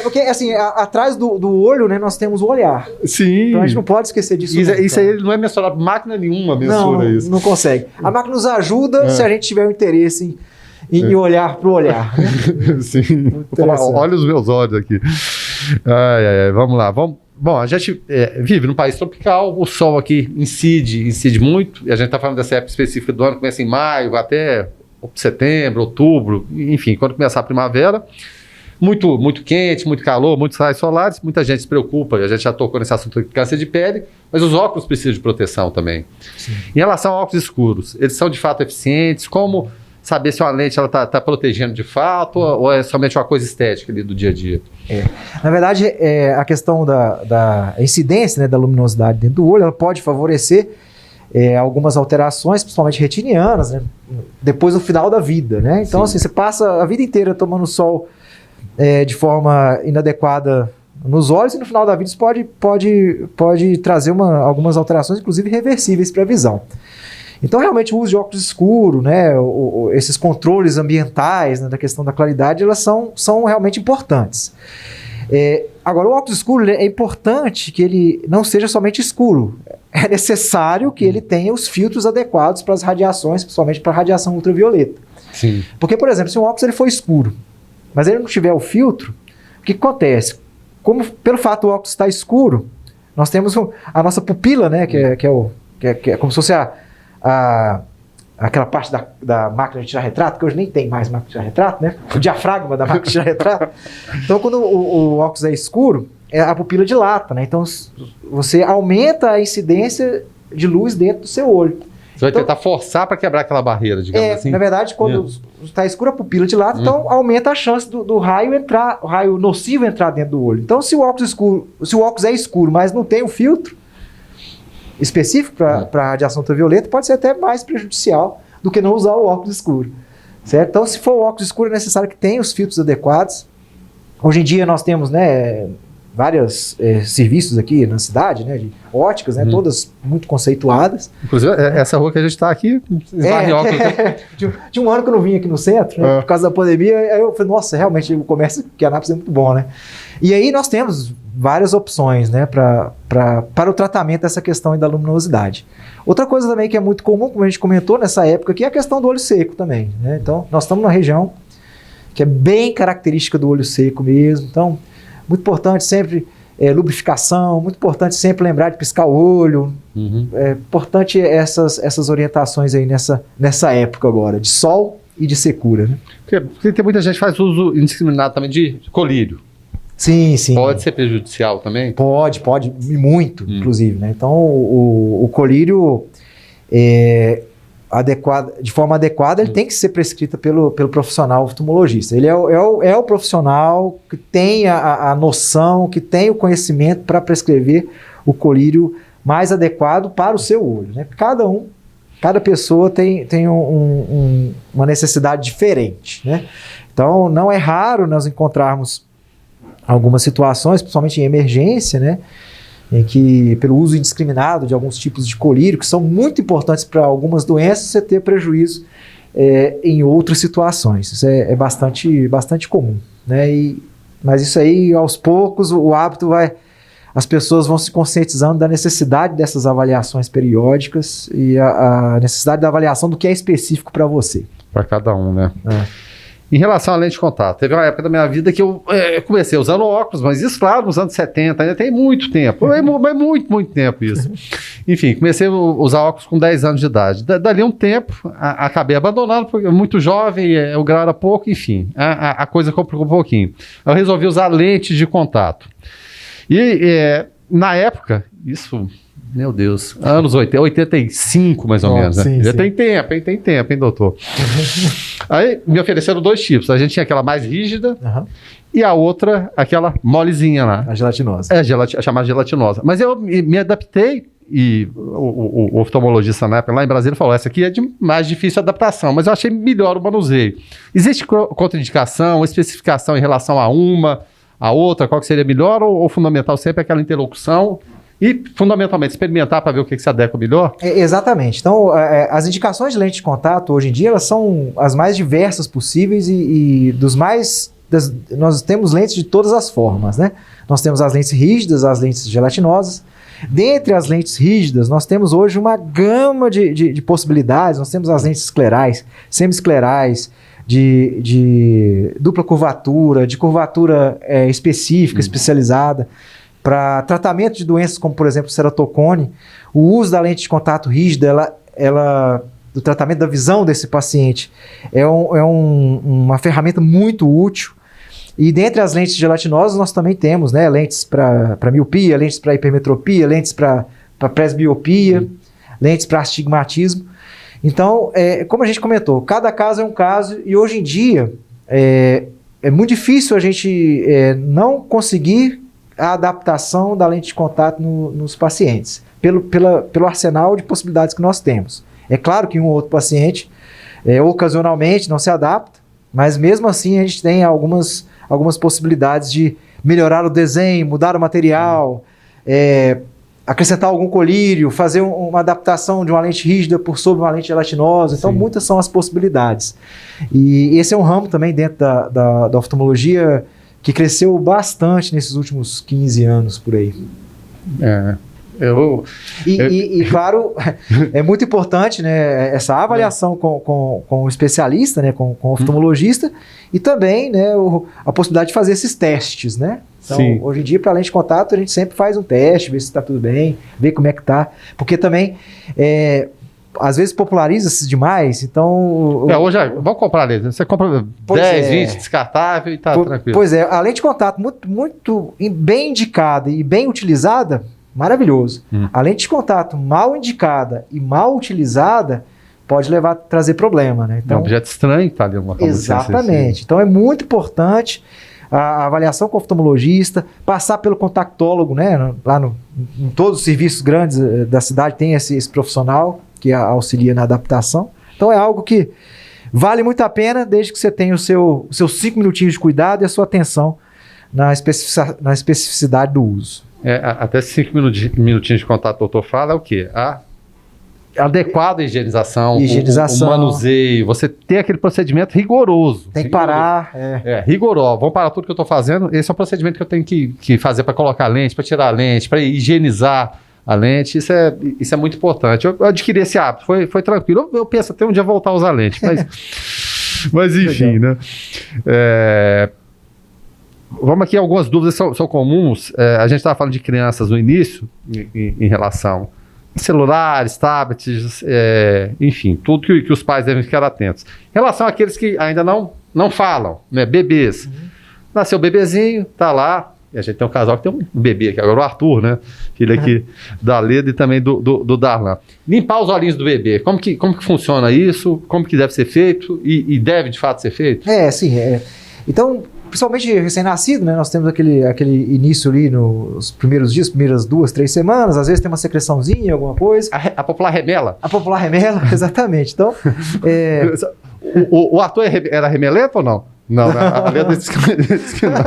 Porque, assim, atrás do olho, né, nós temos o olhar. Sim. Então a gente não pode esquecer disso. Isso aí não é mensurado. Máquina nenhuma mensura isso. Não consegue. A máquina nos ajuda se a gente tiver um interesse em olhar para o olhar. Né? Sim. Olha os meus olhos aqui. Vamos lá. Bom, a gente vive num país tropical, o sol aqui incide muito, e a gente está falando dessa época específica do ano, começa em maio, até setembro, outubro, enfim, quando começar a primavera, muito quente, muito calor, muitos raios solares, muita gente se preocupa, a gente já tocou nesse assunto de câncer de pele, mas os óculos precisam de proteção também. Sim. Em relação a óculos escuros, eles são de fato eficientes? Como saber se uma lente está protegendo de fato ou é somente uma coisa estética ali do dia a dia? Na verdade, a questão da incidência, né, da luminosidade dentro do olho, ela pode favorecer algumas alterações, principalmente retinianas, né, depois no final da vida. Né? Então, assim, você passa a vida inteira tomando sol de forma inadequada nos olhos e no final da vida isso pode trazer algumas alterações, inclusive reversíveis para a visão. Então, realmente, o uso de óculos escuros, né, esses controles ambientais, né, da questão da claridade, elas são realmente importantes. Agora, o óculos escuro é importante que ele não seja somente escuro. É necessário que ele tenha os filtros adequados para as radiações, principalmente para a radiação ultravioleta. Sim. Porque, por exemplo, se um óculos ele for escuro, mas ele não tiver o filtro, o que acontece? Pelo fato do óculos estar escuro, nós temos a nossa pupila, né, que é como se fosse aquela parte da máquina de tirar retrato, que hoje nem tem mais máquina de tirar retrato, né? O diafragma da máquina de tirar retrato. Então, quando o óculos é escuro, a pupila dilata, né? Então, você aumenta a incidência de luz dentro do seu olho. Você vai tentar forçar para quebrar aquela barreira, digamos assim? Na verdade, quando está escuro, a pupila dilata, então aumenta a chance do raio entrar, o raio nocivo entrar dentro do olho. Então, se o óculos é escuro, mas não tem o filtro específico para a radiação ultravioleta, pode ser até mais prejudicial do que não usar o óculos escuro, certo? Então, se for o óculos escuro, é necessário que tenha os filtros adequados. Hoje em dia nós temos, né, vários serviços aqui na cidade, né, de óticas, né, todas muito conceituadas. Inclusive, essa rua que a gente está aqui, de um ano que eu não vim aqui no centro, né, por causa da pandemia, aí eu falei, nossa, realmente o comércio aqui em Anápolis é muito bom, né? E aí nós temos várias opções, né, para o tratamento dessa questão da luminosidade. Outra coisa também que é muito comum, como a gente comentou nessa época aqui, é a questão do olho seco também, né? Então, nós estamos numa região que é bem característica do olho seco mesmo, então, muito importante sempre lubrificação, muito importante sempre lembrar de piscar o olho, é importante essas orientações aí nessa época agora, de sol e de secura, né? Porque tem muita gente que faz uso indiscriminado também de colírio. Sim, sim. Pode ser prejudicial também? Pode, e muito, inclusive, né? Então, o colírio, de forma adequada, ele tem que ser prescrito pelo profissional oftalmologista. Ele é o profissional que tem a noção, que tem o conhecimento para prescrever o colírio mais adequado para o seu olho, né? cada pessoa tem uma necessidade diferente, né? Então, não é raro nós encontrarmos algumas situações, principalmente em emergência, né? Em que, pelo uso indiscriminado de alguns tipos de colírio, que são muito importantes para algumas doenças, você ter prejuízo em outras situações. Isso é bastante comum, né? Mas isso aí, aos poucos, o hábito as pessoas vão se conscientizando da necessidade dessas avaliações periódicas e a necessidade da avaliação do que é específico para você. Para cada um, né? Em relação à lente de contato, teve uma época da minha vida que eu comecei usando óculos, mas isso, claro, nos anos 70, ainda tem muito tempo, mas muito tempo isso. Enfim, comecei a usar óculos com 10 anos de idade. Dali um tempo, acabei abandonando, porque muito jovem, o grau era pouco, enfim, a coisa complicou um pouquinho. Eu resolvi usar lente de contato. E na época, isso, meu Deus, anos 80, 85 mais ou menos, né? Sim, Já sim. tem tempo, hein, doutor? Aí me ofereceram 2 tipos. A gente tinha aquela mais rígida e a outra, aquela molezinha lá. A gelatinosa. Chamada gelatinosa. Mas eu me adaptei e o oftalmologista na época, lá em Brasília, falou, essa aqui é de mais difícil adaptação, mas eu achei melhor o manuseio. Existe contraindicação, especificação em relação a outra, qual que seria melhor ou fundamental sempre aquela interlocução e fundamentalmente experimentar para ver o que se adequa melhor? Exatamente. Então, as indicações de lente de contato hoje em dia, elas são as mais diversas possíveis e nós temos lentes de todas as formas, né? Nós temos as lentes rígidas, as lentes gelatinosas. Dentre as lentes rígidas, nós temos hoje uma gama de possibilidades. Nós temos as lentes esclerais, semi-esclerais, de dupla curvatura, de curvatura específica, especializada, para tratamento de doenças como, por exemplo, ceratocone. O uso da lente de contato rígida, do tratamento da visão desse paciente, é uma ferramenta muito útil. E dentre as lentes gelatinosas, nós também temos, né, lentes para miopia, lentes para hipermetropia, lentes para presbiopia, lentes para astigmatismo. Então, como a gente comentou, cada caso é um caso e hoje em dia é muito difícil a gente não conseguir a adaptação da lente de contato nos pacientes, pelo arsenal de possibilidades que nós temos. É claro que um ou outro paciente ocasionalmente não se adapta, mas mesmo assim a gente tem algumas possibilidades de melhorar o desenho, mudar o material, acrescentar algum colírio, fazer uma adaptação de uma lente rígida por sobre uma lente gelatinosa. Então, muitas são as possibilidades. E esse é um ramo também dentro da oftalmologia que cresceu bastante nesses últimos 15 anos por aí. E claro, é muito importante, né, essa avaliação com o especialista, né, com o oftalmologista, e também, né, a possibilidade de fazer esses testes, né? Então, hoje em dia, para lente de contato, a gente sempre faz um teste, vê se está tudo bem, vê como é que está, porque também, às vezes populariza-se demais, então... hoje, vamos comprar lente, você compra 10, 20, descartável e está tranquilo. Pois é, a lente de contato muito bem indicada e bem utilizada, maravilhoso. A lente de contato mal indicada e mal utilizada pode trazer problema, né? Então, é um objeto estranho que está ali. Exatamente. Então é muito importante a avaliação com o oftalmologista, passar pelo contactólogo, né? Lá em todos os serviços grandes da cidade tem esse profissional que auxilia na adaptação. Então é algo que vale muito a pena, desde que você tenha os seus 5 minutinhos de cuidado e a sua atenção na especificidade do uso. Até 5 minutinhos de contato, o doutor fala, é o quê? Adequada higienização, o manuseio, você tem aquele procedimento rigoroso. Tem que parar. Rigoroso. Vamos parar tudo que eu estou fazendo. Esse é o procedimento que eu tenho que fazer para colocar a lente, para tirar a lente, para higienizar a lente. Isso é muito importante. Eu adquiri esse hábito, foi tranquilo. Eu penso até um dia voltar a usar lente, mas enfim, né? Vamos aqui, algumas dúvidas são comuns. A gente estava falando de crianças no início, em relação a celulares, tablets, enfim, tudo que os pais devem ficar atentos. Em relação àqueles que ainda não falam, né, bebês. Nasceu o bebezinho, tá lá, e a gente tem um casal que tem um bebê aqui, agora o Arthur, né, filho aqui da Leda e também do Darlan. Limpar os olhinhos do bebê, como que funciona isso, como que deve ser feito e deve de fato ser feito? Sim. Então, principalmente recém-nascido, né? Nós temos aquele início ali nos primeiros dias, primeiras 2, 3 semanas, às vezes tem uma secreçãozinha, alguma coisa. A popular remela? A popular remela, exatamente. Então, o ator era remelento ou não? Não, a Leda disse que não.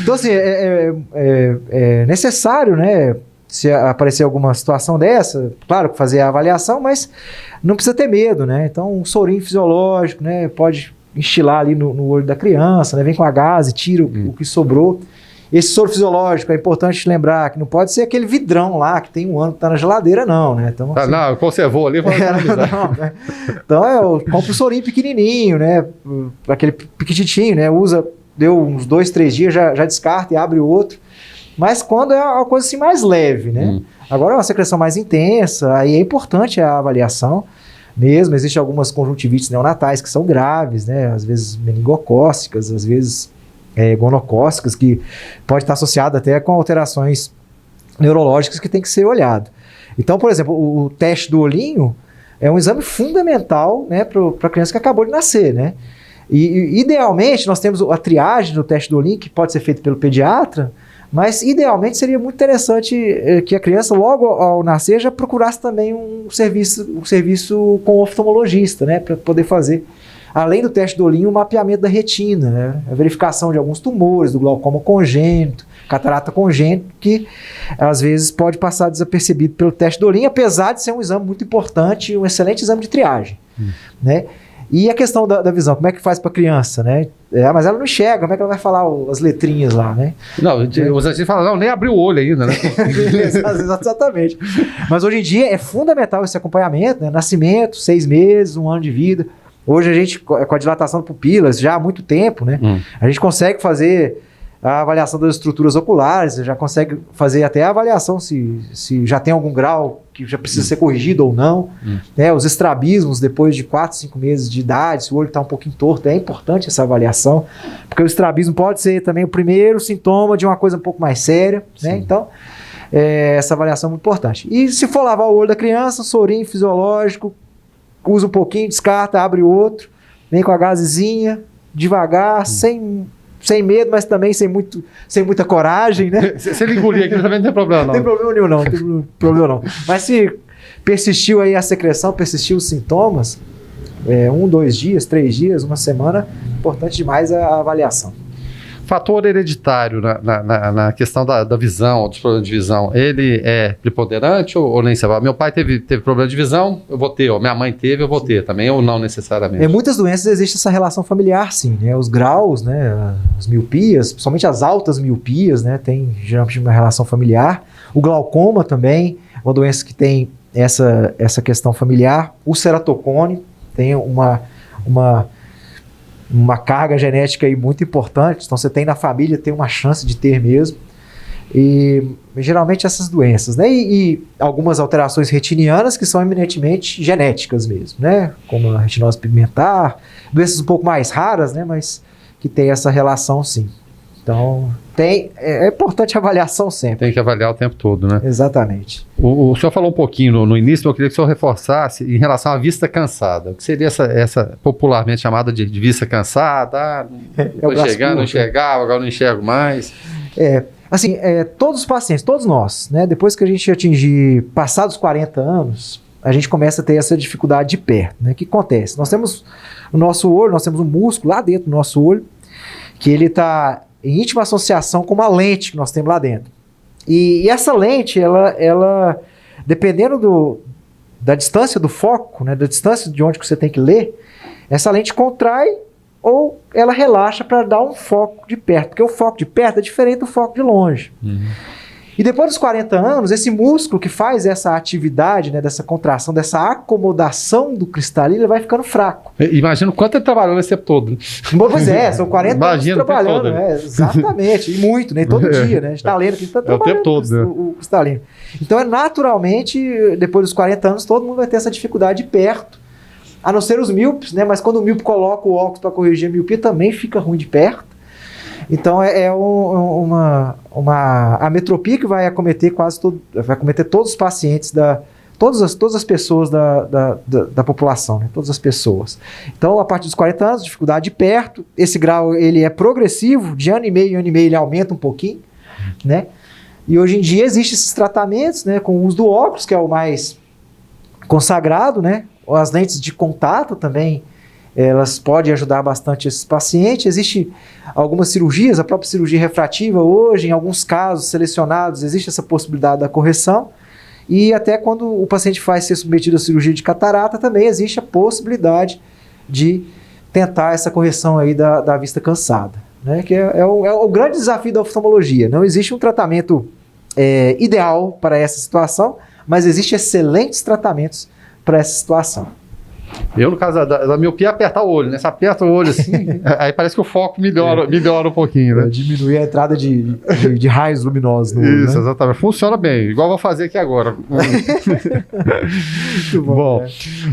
Então, assim, é necessário, né? Se aparecer alguma situação dessa, claro, fazer a avaliação, mas não precisa ter medo, né? Então, um sorinho fisiológico, né? Pode instilar ali no olho da criança, né? Vem com a gaze, tira o que sobrou. Esse soro fisiológico, é importante lembrar que não pode ser aquele vidrão lá, que tem 1 ano que está na geladeira, não, né? Então, assim, não, conservou ali. Não, né? Então, compra um sorinho pequenininho, né? Aquele piquititinho, né? Deu uns 2, 3 dias, já descarta e abre o outro. Mas quando é uma coisa assim mais leve, né? Agora é uma secreção mais intensa, aí é importante a avaliação mesmo. Existem algumas conjuntivites neonatais que são graves, né? Às vezes meningocócicas, às vezes gonocócicas, que pode estar associada até com alterações neurológicas que tem que ser olhado. Então, por exemplo, o teste do olhinho é um exame fundamental, né, para a criança que acabou de nascer, né? E idealmente nós temos a triagem do teste do olhinho, que pode ser feito pelo pediatra, mas idealmente seria muito interessante que a criança logo ao nascer já procurasse também um serviço com o oftalmologista, né, para poder fazer, além do teste do olhinho, o mapeamento da retina, né? A verificação de alguns tumores, do glaucoma congênito, catarata congênito, que às vezes pode passar desapercebido pelo teste do olhinho, apesar de ser um exame muito importante, um excelente exame de triagem, né? E a questão da visão, como é que faz para a criança, né? Mas ela não enxerga, como é que ela vai falar as letrinhas lá, né? Não, os antigos falam, não, nem abriu o olho ainda, né? Exatamente. Mas hoje em dia é fundamental esse acompanhamento, né? Nascimento, 6 meses, 1 ano de vida. Hoje a gente, com a dilatação de pupilas, já há muito tempo, né? A gente consegue fazer a avaliação das estruturas oculares, já consegue fazer até a avaliação se já tem algum grau que já precisa ser corrigido ou não. Né? Os estrabismos, depois de 4, 5 meses de idade, se o olho está um pouquinho torto, é importante essa avaliação, porque o estrabismo pode ser também o primeiro sintoma de uma coisa um pouco mais séria, né? Então, essa avaliação é muito importante. E se for lavar o olho da criança, um sorinho fisiológico, usa um pouquinho, descarta, abre o outro, vem com a gazezinha, devagar, sem medo, mas também sem muita coragem, né? Se ele engolir aqui, também não tem problema, não. Não tem problema nenhum, não. Tem problema não. Mas se persistiu aí a secreção, persistiu os sintomas, 1, 2 dias, 3 dias, 1 semana, importante demais a avaliação. Fator hereditário na questão da visão, dos problemas de visão, ele é preponderante ou nem se vai? Meu pai teve problema de visão, eu vou ter, ou minha mãe teve, eu vou ter também, ou não necessariamente? Em muitas doenças existe essa relação familiar, sim, né? Os graus, né? As miopias, principalmente as altas miopias, né? Tem geralmente uma relação familiar. O glaucoma também, uma doença que tem essa questão familiar. O ceratocone tem uma carga genética aí muito importante, então você tem na família, tem uma chance de ter mesmo, e geralmente essas doenças, né, e algumas alterações retinianas que são eminentemente genéticas mesmo, né, como a retinose pigmentar, doenças um pouco mais raras, né, mas que tem essa relação sim. Então, é importante a avaliação sempre. Tem que avaliar o tempo todo, né? Exatamente. O senhor falou um pouquinho no início, mas eu queria que o senhor reforçasse em relação à vista cansada. O que seria essa popularmente chamada de vista cansada? Não enxergava, agora não enxergo mais. Assim, todos os pacientes, todos nós, né? Depois que a gente atingir passados 40 anos, a gente começa a ter essa dificuldade de perto, né? O que acontece? Nós temos o nosso olho, nós temos um músculo lá dentro do nosso olho, que ele está em íntima associação com uma lente que nós temos lá dentro. E essa lente, ela dependendo da distância do foco, né, da distância de onde que você tem que ler, essa lente contrai ou ela relaxa para dar um foco de perto, porque o foco de perto é diferente do foco de longe. E depois dos 40 anos, esse músculo que faz essa atividade, né, dessa contração, dessa acomodação do cristalino, ele vai ficando fraco. Imagina o quanto ele trabalhou esse tempo todo. Pois são 40 anos trabalhando. Exatamente, e muito, né, todo dia, né? A gente está lendo que está trabalhando o tempo todo, né? o cristalino. Então, naturalmente, depois dos 40 anos, todo mundo vai ter essa dificuldade de perto, a não ser os míopes, né? Mas quando o míope coloca o óculos para corrigir a miopia, também fica ruim de perto. Então, a ametropia que vai acometer todos os pacientes todas as pessoas da população, né? Todas as pessoas. Então, a partir dos 40 anos, dificuldade de perto, esse grau ele é progressivo, de ano e meio ele aumenta um pouquinho, né? E hoje em dia existem esses tratamentos, né, com o uso do óculos, que é o mais consagrado, né? As lentes de contato também, elas podem ajudar bastante esses pacientes. Existem algumas cirurgias, a própria cirurgia refrativa hoje, em alguns casos selecionados, existe essa possibilidade da correção. E até quando o paciente vai ser submetido à cirurgia de catarata, também existe a possibilidade de tentar essa correção aí da vista cansada, né? Que é o grande desafio da oftalmologia. Não existe um tratamento ideal para essa situação, mas existem excelentes tratamentos para essa situação. Eu, no caso da miopia, apertar o olho, né? Você aperta o olho assim, aí parece que o foco melhora um pouquinho, né? Diminuir a entrada de raios luminosos no olho, Isso, né? exatamente. Funciona bem, igual eu vou fazer aqui agora. Muito Bom, né?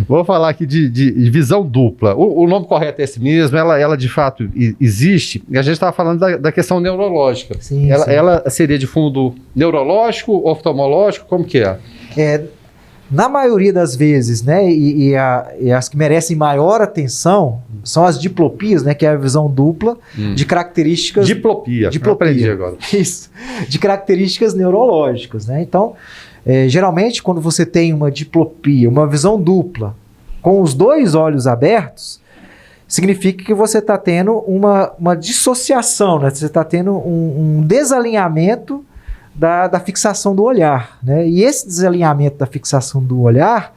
vou falar aqui de visão dupla. O nome correto é esse mesmo, ela de fato existe, e a gente estava falando da questão neurológica. Sim, ela seria de fundo neurológico, oftalmológico, como que é? Na maioria das vezes, né, e as que merecem maior atenção são as diplopias, né, que é a visão dupla de características... Diplopia. Eu aprendi agora. Isso, de características neurológicas, né? Então, geralmente, quando você tem uma diplopia, uma visão dupla, com os dois olhos abertos, significa que você está tendo uma dissociação, né? Você está tendo um desalinhamento da fixação do olhar, né? E esse desalinhamento da fixação do olhar,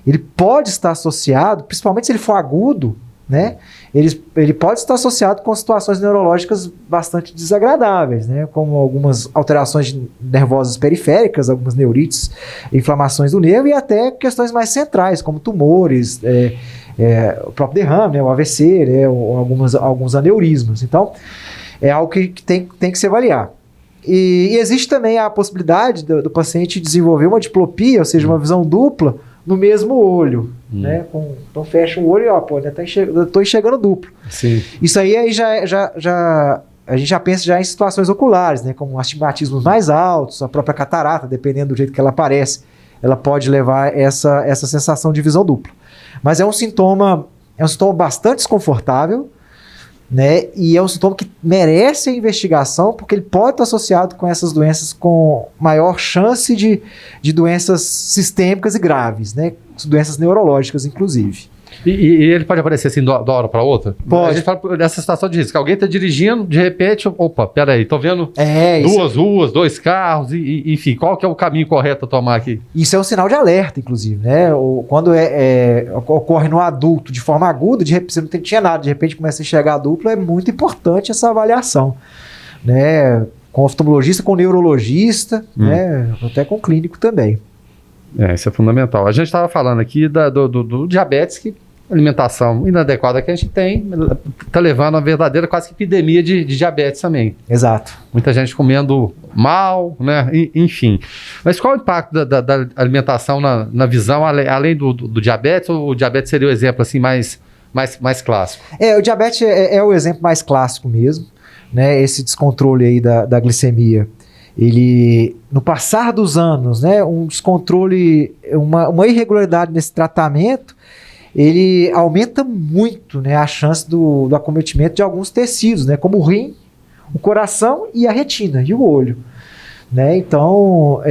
ele pode estar associado, principalmente se ele for agudo, né? Ele pode estar associado com situações neurológicas bastante desagradáveis, né? Como algumas alterações nervosas periféricas, algumas neurites, inflamações do nervo e até questões mais centrais, como tumores, o próprio derrame, né? O AVC, né? Ou alguns aneurismas. Então, é algo que tem que se avaliar. E existe também a possibilidade do paciente desenvolver uma diplopia, ou seja, uma visão dupla, no mesmo olho, né? Então fecha o olho e estou enxergando duplo. Sim. Isso aí a gente já pensa já em situações oculares, né? Como astigmatismos mais altos, a própria catarata, dependendo do jeito que ela aparece, ela pode levar essa sensação de visão dupla. Mas é um sintoma bastante desconfortável, né? E é um sintoma que merece a investigação, porque ele pode estar associado com essas doenças com maior chance de doenças sistêmicas e graves, né? Doenças neurológicas, inclusive. E ele pode aparecer assim da hora para outra? Pode. A gente fala dessa situação de risco. Alguém está dirigindo, de repente, opa, peraí, tô vendo duas ruas, dois carros, enfim, qual que é o caminho correto a tomar aqui? Isso é um sinal de alerta, inclusive, né? Quando ocorre no adulto de forma aguda, de repente você não tinha nada, de repente começa a enxergar duplo, é muito importante essa avaliação, né? Com oftalmologista, com neurologista, né? Até com clínico também. Isso é fundamental. A gente estava falando aqui do diabetes, que alimentação inadequada que a gente tem está levando a uma verdadeira quase que epidemia de diabetes também. Exato. Muita gente comendo mal, né? Enfim. Mas qual o impacto da alimentação na visão, além do diabetes? Ou o diabetes seria o exemplo assim, mais clássico? O diabetes é o exemplo mais clássico mesmo, né? Esse descontrole aí da glicemia. Ele, no passar dos anos, né, um descontrole, uma irregularidade nesse tratamento, ele aumenta muito, né, a chance do acometimento de alguns tecidos, né, como o rim, o coração e a retina, e o olho, né? Então,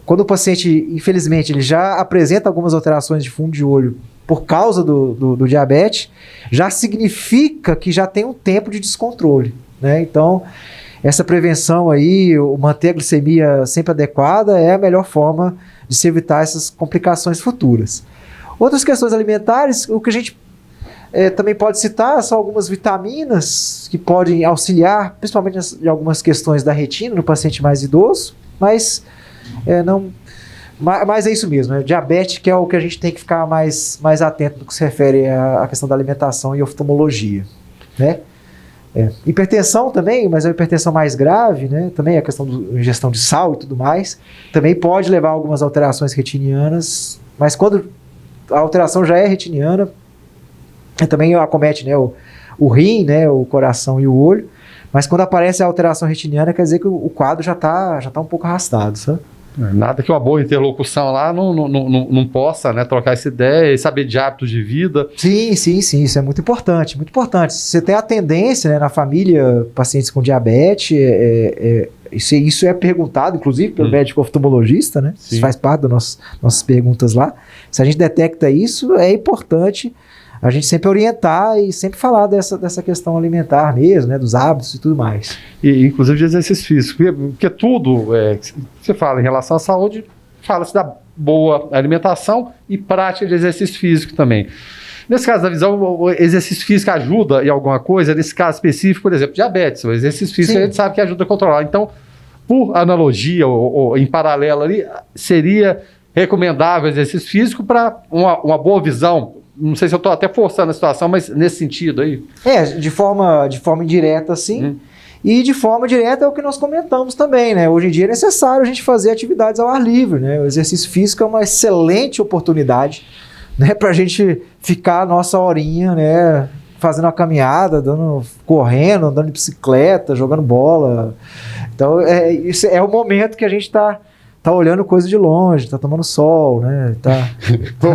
quando o paciente, infelizmente, ele já apresenta algumas alterações de fundo de olho por causa do diabetes, já significa que já tem um tempo de descontrole, né? Então, essa prevenção aí, manter a glicemia sempre adequada, é a melhor forma de se evitar essas complicações futuras. Outras questões alimentares, o que a gente também pode citar são algumas vitaminas que podem auxiliar, principalmente em algumas questões da retina no paciente mais idoso, mas é isso mesmo, diabetes que é o que a gente tem que ficar mais atento no que se refere à questão da alimentação e oftalmologia, né? Hipertensão também, mas é uma hipertensão mais grave, né? Também a questão da ingestão de sal e tudo mais, também pode levar a algumas alterações retinianas, mas quando a alteração já é retiniana, também acomete, né, o rim, né, o coração e o olho, mas quando aparece a alteração retiniana, quer dizer que o quadro já tá um pouco arrastado, sabe? Nada que uma boa interlocução lá não possa, né, trocar essa ideia e saber de hábitos de vida. Sim, isso é muito importante, muito importante. Você tem a tendência, né, na família, pacientes com diabetes, isso é perguntado, inclusive, pelo médico oftalmologista, né? Isso faz parte das nossas perguntas lá. Se a gente detecta isso, é importante a gente sempre orientar e sempre falar dessa questão alimentar mesmo, né? Dos hábitos e tudo mais. E inclusive de exercício físico, porque tudo que você fala em relação à saúde, fala-se da boa alimentação e prática de exercício físico também. Nesse caso da visão, o exercício físico ajuda em alguma coisa? Nesse caso específico, por exemplo, diabetes, o exercício físico a gente sabe que ajuda a controlar. Então, por analogia ou em paralelo ali, seria recomendável o exercício físico para uma boa visão. Não sei se eu estou até forçando a situação, mas nesse sentido aí. De forma indireta, sim. E de forma direta é o que nós comentamos também, né? Hoje em dia é necessário a gente fazer atividades ao ar livre, né? O exercício físico é uma excelente oportunidade, né, para a gente ficar a nossa horinha, né, fazendo uma caminhada, correndo, andando de bicicleta, jogando bola. Então, isso é o momento que a gente está olhando coisa de longe, está tomando sol, né?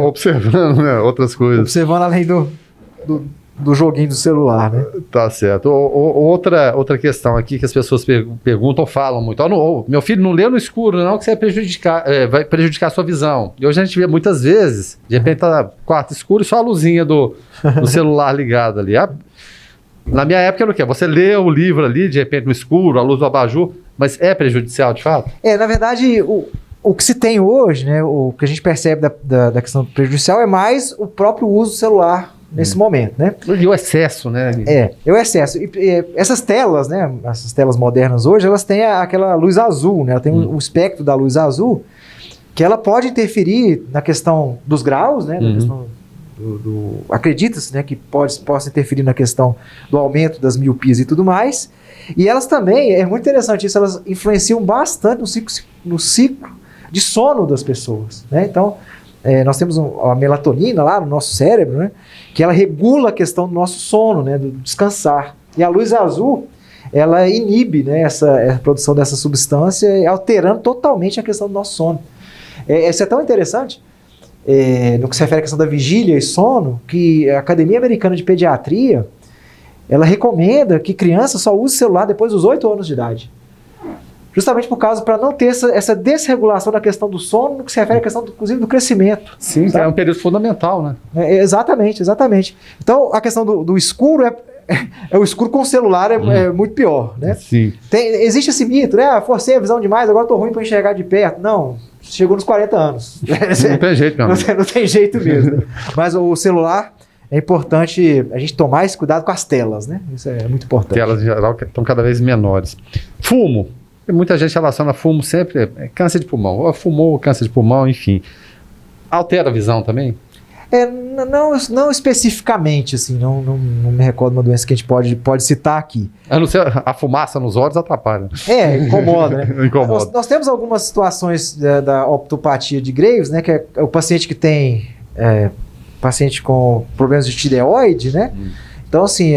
Observando, né, outras coisas. Observando além do joguinho do celular, né? Tá certo. Outra questão aqui que as pessoas perguntam ou falam muito. Meu filho não lê no escuro, não, que você vai prejudicar a sua visão. E hoje a gente vê muitas vezes, de repente tá quarto escuro e só a luzinha do celular ligada ali. Na minha época era o quê? Você lê o livro ali, de repente no escuro, a luz do abajur, mas é prejudicial de fato? Na verdade, o que se tem hoje, né, o que a gente percebe da questão prejudicial é mais o próprio uso do celular nesse momento, né? E o excesso, né? O excesso. E essas telas, né, essas telas modernas hoje, elas têm aquela luz azul, né? Ela tem o espectro da luz azul, que ela pode interferir na questão dos graus, né? Na questão acredita-se, né, que possa interferir na questão do aumento das miopias e tudo mais. E elas também, é muito interessante isso, elas influenciam bastante no ciclo de sono das pessoas, né? Então, nós temos a melatonina lá no nosso cérebro, né, que ela regula a questão do nosso sono, né, do descansar. E a luz azul, ela inibe, né, a produção dessa substância, alterando totalmente a questão do nosso sono. Isso é tão interessante, no que se refere à questão da vigília e sono, que a Academia Americana de Pediatria, ela recomenda que criança só use celular depois dos 8 anos de idade. Justamente para não ter essa desregulação da questão do sono, no que se refere à questão, inclusive, do crescimento. Sim, é um período fundamental, né? Exatamente. Então, a questão do escuro o escuro com o celular é muito pior, né? Sim. Existe esse mito, né? Forcei a visão demais, agora estou ruim para enxergar de perto. Não, chegou nos 40 anos. Não tem jeito, não. Não tem jeito mesmo. Né? Mas o celular, é importante a gente tomar esse cuidado com as telas, né? Isso é muito importante. Telas, em geral, estão cada vez menores. Fumo. Muita gente relaciona fumo sempre, câncer de pulmão. Fumou, câncer de pulmão, enfim. Altera a visão também? Não especificamente, assim, não me recordo uma doença que a gente pode citar aqui. A não ser a fumaça nos olhos atrapalha. Incomoda, né? Incomoda. Nós temos algumas situações da optopatia de Graves, né? Que é o paciente que tem paciente com problemas de tireoide, né? Então, assim,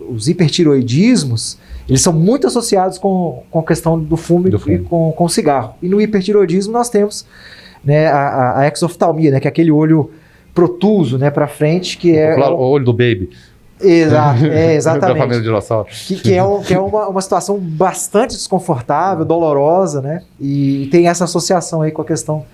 os hipertiroidismos, eles são muito associados com a questão do fumo. E com o cigarro. E no hipertiroidismo nós temos, né, a exoftalmia, né, que é aquele olho protuso, né, para frente, que é o olho do baby. Exato, exatamente. Da família de dinossauro. Que é uma situação bastante desconfortável, dolorosa, né? E tem essa associação aí com a questão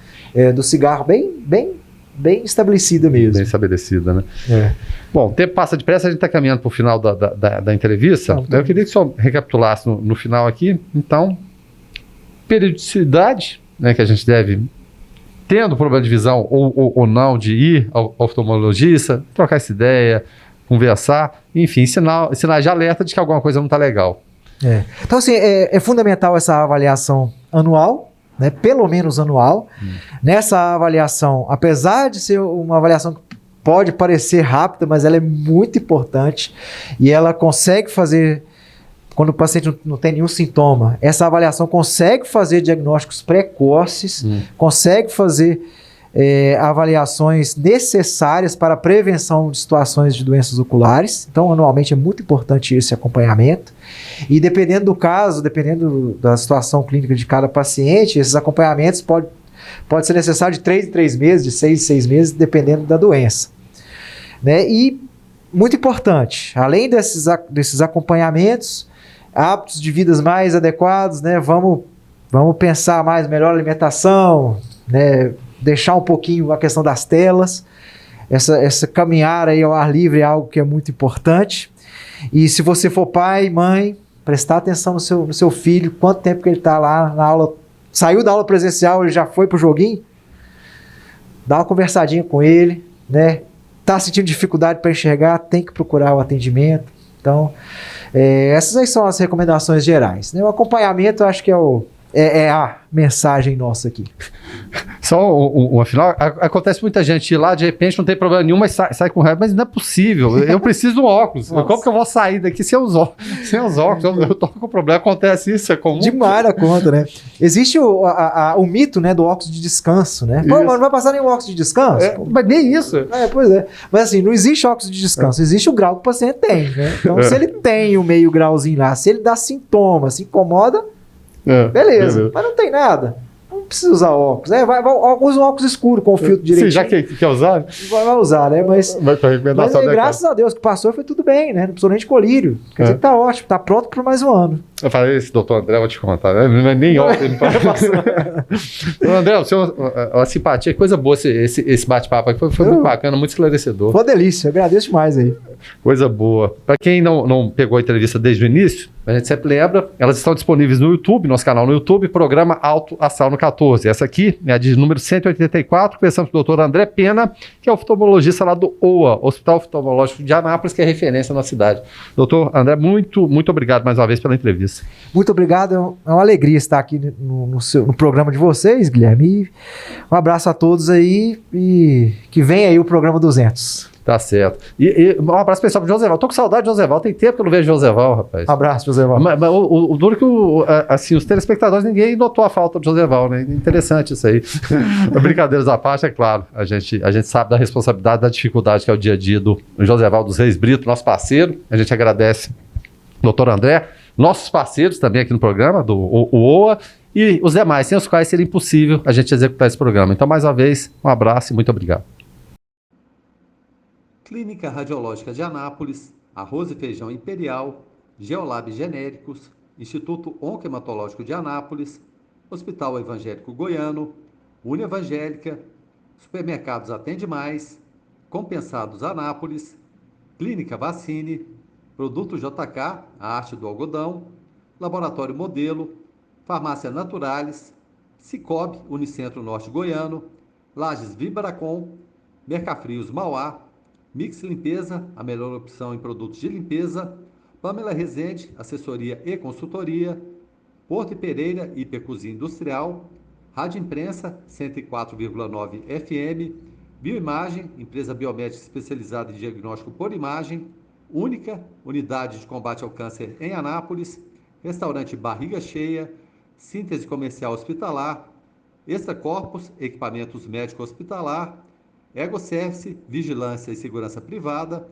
do cigarro bem estabelecida mesmo. Bem estabelecida, né? Bom, o tempo passa depressa, a gente está caminhando para o final da entrevista. Eu queria que só recapitulasse no final aqui. Então, periodicidade, né, que a gente deve, tendo problema de visão ou não, de ir ao oftalmologista, trocar essa ideia, conversar, enfim, sinais de alerta de que alguma coisa não está legal. Então, assim, é fundamental essa avaliação anual, né, pelo menos anual. Nessa avaliação, apesar de ser uma avaliação que pode parecer rápida, mas ela é muito importante e ela consegue fazer, quando o paciente não tem nenhum sintoma, essa avaliação consegue fazer diagnósticos precoces, consegue fazer avaliações necessárias para a prevenção de situações de doenças oculares. Então, anualmente é muito importante esse acompanhamento. E dependendo do caso, dependendo da situação clínica de cada paciente, esses acompanhamentos pode ser necessário de 3 em 3 meses, de 6 em 6 meses, dependendo da doença. Né? E, muito importante, além desses acompanhamentos, hábitos de vidas mais adequados, né? Vamos pensar mais melhor alimentação, né? Deixar um pouquinho a questão das telas, essa caminhar aí ao ar livre é algo que é muito importante. E se você for pai, mãe, prestar atenção no seu filho, quanto tempo que ele está lá na aula, saiu da aula presencial, ele já foi pro joguinho, dá uma conversadinha com ele, né? Tá sentindo dificuldade para enxergar, tem que procurar o atendimento. Então, essas aí são as recomendações gerais, né? O acompanhamento, eu acho que é a mensagem nossa aqui. Só um afinal, acontece muita gente ir lá, de repente não tem problema nenhum, mas sai com raiva, mas não é possível, eu preciso de um óculos. Nossa. Como que eu vou sair daqui sem os óculos? Eu tô com problema, acontece isso, é comum. Demais a conta, né? Existe o mito, né, do óculos de descanso, né? Pô, mas não vai passar nenhum óculos de descanso? Mas nem isso. Pois é. Mas assim, não existe óculos de descanso, existe o grau que o paciente tem, né? Então, se ele tem o meio grauzinho lá, se ele dá sintomas, se incomoda, beleza. Mas não tem nada. Não precisa usar óculos. Usa um óculos escuro com o filtro direitinho. Sim, já que quer usar? Vai usar, né? Mas graças a Deus que passou, foi tudo bem, né? Não precisou nem de colírio. Quer dizer que tá ótimo, tá pronto por mais um ano. Eu falei, esse doutor André, vou te contar, né? Não é nem óculos, ele pode passar. André, o senhor, a simpatia, coisa boa esse bate-papo aqui, foi muito bacana, muito esclarecedor. Foi uma delícia, eu agradeço demais aí. Coisa boa. Para quem não pegou a entrevista desde o início, a gente sempre lembra, elas estão disponíveis no YouTube, nosso canal no YouTube, programa Alto Astral no 14. Essa aqui é a de número 184, conversamos com o doutor André Pena, que é oftalmologista lá do OA, Hospital Oftalmológico de Anápolis, que é referência na cidade. Doutor André, muito obrigado mais uma vez pela entrevista. Muito obrigado, é uma alegria estar aqui no programa de vocês, Guilherme, e um abraço a todos aí, e que vem aí o programa 200. Tá certo. E um abraço pessoal pro Joseval. Tô com saudade de Joseval. Tem tempo que eu não vejo Joseval, rapaz. Um abraço, Joseval. Mas o duro que assim, os telespectadores, ninguém notou a falta do Joseval, né? Interessante isso aí. Brincadeiras à parte, é claro. A gente sabe da responsabilidade, da dificuldade que é o dia a dia do Joseval dos Reis Brito, nosso parceiro. A gente agradece o doutor André, nossos parceiros também aqui no programa, o OA, e os demais, sem os quais seria impossível a gente executar esse programa. Então, mais uma vez, um abraço e muito obrigado. Clínica Radiológica de Anápolis, Arroz e Feijão Imperial, Geolab Genéricos, Instituto Oncohematológico de Anápolis, Hospital Evangélico Goiano, Uni Evangélica, Supermercados Atende Mais, Compensados Anápolis, Clínica Vacine, Produto JK, a arte do algodão, Laboratório Modelo, Farmácia Naturalis, Cicobi, Unicentro Norte Goiano, Lages Vibracom, Mercafrios Mauá, Mix Limpeza, a melhor opção em produtos de limpeza, Pamela Rezende, assessoria e consultoria, Porto e Pereira, Hipercozinha Industrial, Rádio Imprensa, 104,9 FM, Bioimagem, empresa biomédica especializada em diagnóstico por imagem, única unidade de combate ao câncer em Anápolis, restaurante Barriga Cheia, síntese comercial hospitalar, Extra Corpus, equipamentos médico hospitalar, Egoservice, vigilância e segurança privada,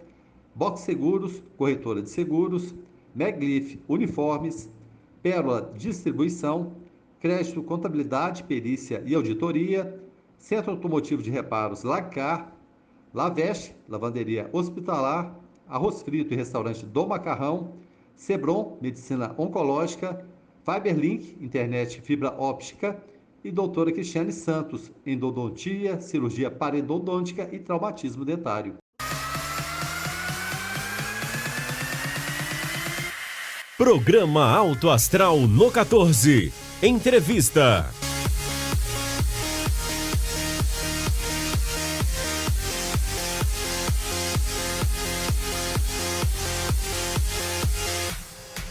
Box Seguros, corretora de seguros, Meglif Uniformes, Pérola Distribuição, Crédito, Contabilidade, Perícia e Auditoria, Centro Automotivo de Reparos Lagcar, Laveste, Lavanderia Hospitalar, Arroz Frito e Restaurante do Macarrão, Sebron, Medicina Oncológica, Fiberlink, Internet Fibra Óptica e doutora Cristiane Santos, endodontia, cirurgia parodôntica e traumatismo dentário. Programa Alto Astral no 14. Entrevista.